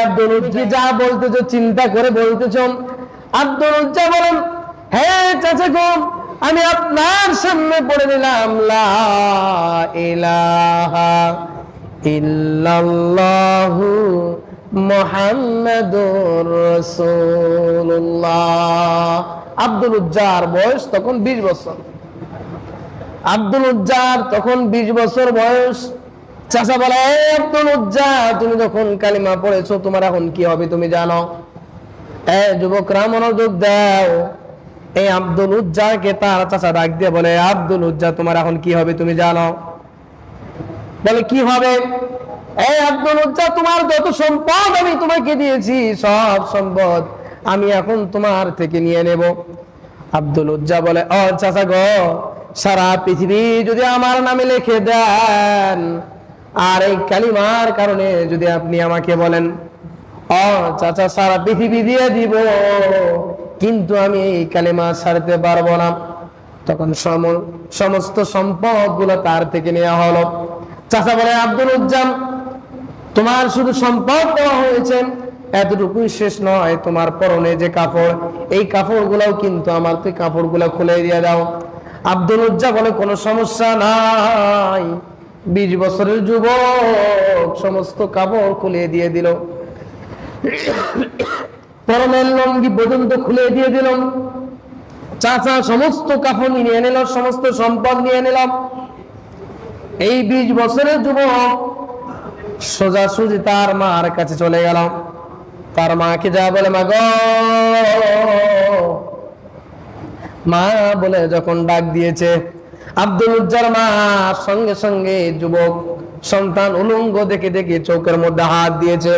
আব্দুল উজ্জা যা বলতেছো চিন্তা করে বলতেছো। আব্দুল উজ্জা বলেন, হ্যাঁ চাচা গো, আমি আপনার সামনে পড়ে দিলাম লা ইলাহা ইল্লাল্লাহু মুহাম্মাদুর রাসূলুল্লাহ। আব্দুল উজ্জার বয়স তখন 20 বছর। আব্দুল উজ্জার তখন 20 বছর বয়স। চাচা বলে, আব্দুল উজ্জা তুমি যখন কালিমা পড়েছো তোমার এখন কি হবে তুমি জানো? যুবকরা মনোযোগ দাও। এই আব্দুল উজ্জাকে তার চাচা ডাক দিয়ে বলে, আব্দুল উজ্জা তোমার এখন কি হবে তুমি জানো? বলে কি হবে? আব্দুল উজ্জা তোমার যত সম্পদ আমি তোমাকে দিয়েছি সব সম্পদ আমি এখন তোমার থেকে নিয়ে নেব। আব্দুল উজ্জা বলে, ও চাচা গো, সারা পৃথিবী যদি আমার নামে লিখে দেন আর এই কালিমার কারণে যদি আপনি আমাকে বলেন, ও চাচা সারা পৃথিবী দিয়ে দিব, কিন্তু আমি এই কালিমা ছাড়তে পারবো না। তখন সমস্ত সম্পদ গুলো তার থেকে নেওয়া হলো। চাচা বলে, আব্দুল উজ্জা তোমার শুধু সম্পদ দেওয়া হয়েছে এতটুকুই শেষ নয়, তোমার পরনে যে কাপড় এই কাপড় গুলাও কিন্তু আমার তুই কাপড় গুলা খুলে দিয়ে দাও। আব্দুল উজ্জা বলে, কোনো সমস্যা নাই। 20 বছরের যুবক সমস্ত কাপড় খুলে দিয়ে দিল, পরনের লঙ্গি পর্যন্ত খুলে দিয়ে দিল। চাচা সমস্ত কাপড় নিয়ে নিল, সমস্ত সম্পদ নিয়ে নিলাম। এই 20 বছরের যুবক সোজাসুজি তার মার কাছে চলে গেল। তার মাকে যা বলে, মা গো, মা বলে যখন ডাক দিয়েছে, আব্দুল উজ্জার মা সঙ্গে সঙ্গে যুবক সন্তান উলঙ্গ দেখে দেখে চোখের মধ্যে হাত দিয়েছে।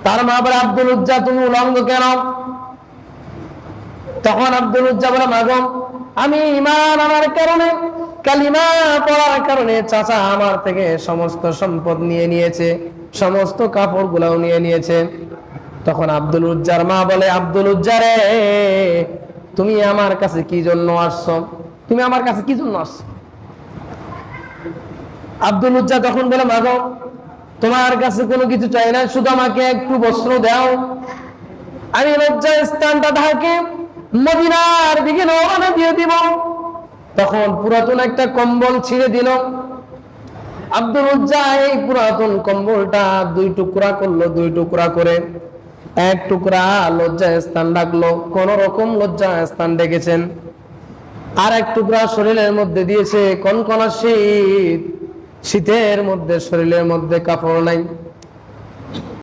তার মা বলে, আব্দুল উজ্জা তুমি উলঙ্গ কেন? তখন আব্দুল উজ্জা বলে, মা গো, আমি ঈমান আনার কারণে কালিমা পড়ার কারণে চাচা আমার থেকে সমস্ত সম্পদ নিয়ে নিয়েছে, সমস্ত কাপড় গুলাও নিয়ে নিয়েছে। তখন আব্দুল উজ্জার মা বলে, আব্দুল উজ্জা রে, তুমি আমার কাছে কি জন্য আসছো? তুমি আমার কাছে কি জন্য আসছো? আব্দুল উজ্জা তখন বলে, মা গো, তোমার কাছে কোনো কিছু চাই না, শুধু আমাকে একটু বস্ত্র দাও, আমি লজ্জা স্থানটা ঢাকে মদিনার দিকে রওনা দিয়ে দিব। তখন পুরাতন একটা কম্বল ছিঁড়ে দিল। আব্দুল উজ্জা এই পুরাতন কম্বলটা 2 টুকরা করলো, 2 টুকরা করে এক টুকরা লজ্জা স্থান রাখলো, কোন রকম লজ্জা স্থান রেখেছেন। আর এক টুকরা শরীরের মধ্যে দিয়েছে, কনকনা শীত, শীতের মধ্যে শরীরের মধ্যে কাপড় নাই।